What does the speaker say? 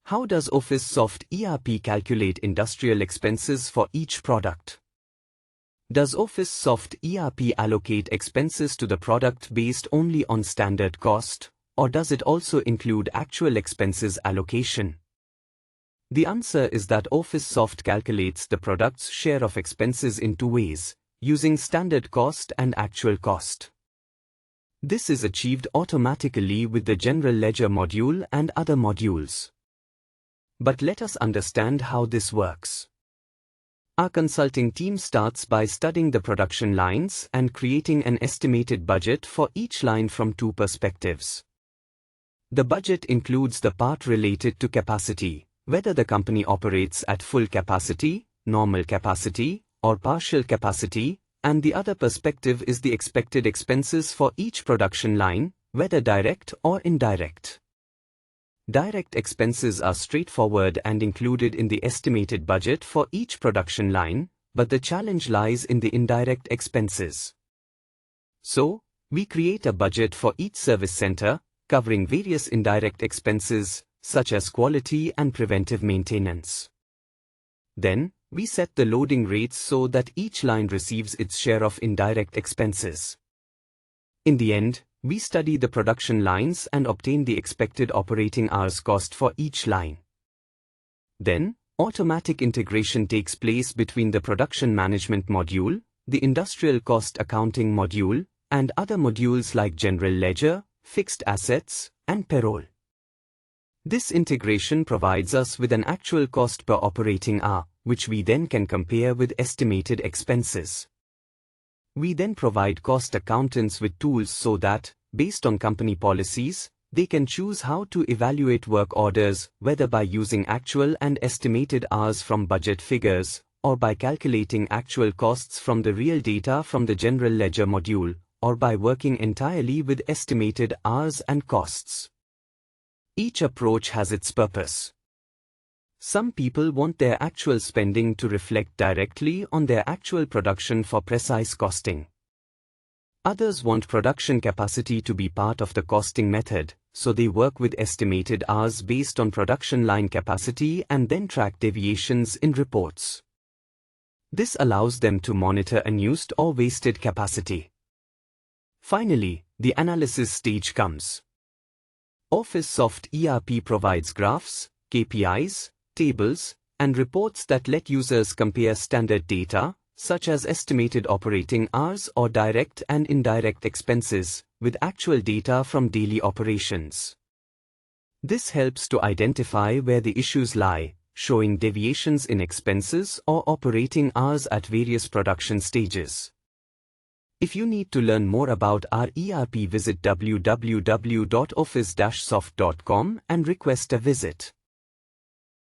How does Office Soft ERP calculate industrial expenses for each product? Does Office Soft ERP allocate expenses to the product based only on standard cost, or does it also include actual expenses allocation? The answer is that Office Soft calculates the product's share of expenses in two ways, using standard cost and actual cost. This is achieved automatically with the General Ledger module and other modules. But let us understand how this works. Our consulting team starts by studying the production lines and creating an estimated budget for each line from two perspectives. The budget includes the part related to capacity, whether the company operates at full capacity, normal capacity, or partial capacity, and the other perspective is the expected expenses for each production line, whether direct or indirect. Direct expenses are straightforward and included in the estimated budget for each production line, but the challenge lies in the indirect expenses. So, we create a budget for each service center, covering various indirect expenses, such as quality and preventive maintenance. Then, we set the loading rates so that each line receives its share of indirect expenses. In the end, we study the production lines and obtain the expected operating hours cost for each line. Then, automatic integration takes place between the production management module, the industrial cost accounting module, and other modules like general ledger, fixed assets, and payroll. This integration provides us with an actual cost per operating hour, which we then can compare with estimated expenses. We then provide cost accountants with tools so that, based on company policies, they can choose how to evaluate work orders, whether by using actual and estimated hours from budget figures, or by calculating actual costs from the real data from the General Ledger module, or by working entirely with estimated hours and costs. Each approach has its purpose. Some people want their actual spending to reflect directly on their actual production for precise costing. Others want production capacity to be part of the costing method, so they work with estimated hours based on production line capacity and then track deviations in reports. This allows them to monitor unused or wasted capacity. Finally, the analysis stage comes. Office Soft ERP provides graphs, KPIs, tables, and reports that let users compare standard data, such as estimated operating hours or direct and indirect expenses, with actual data from daily operations. This helps to identify where the issues lie, showing deviations in expenses or operating hours at various production stages. If you need to learn more about our ERP, visit www.office-soft.com and request a visit.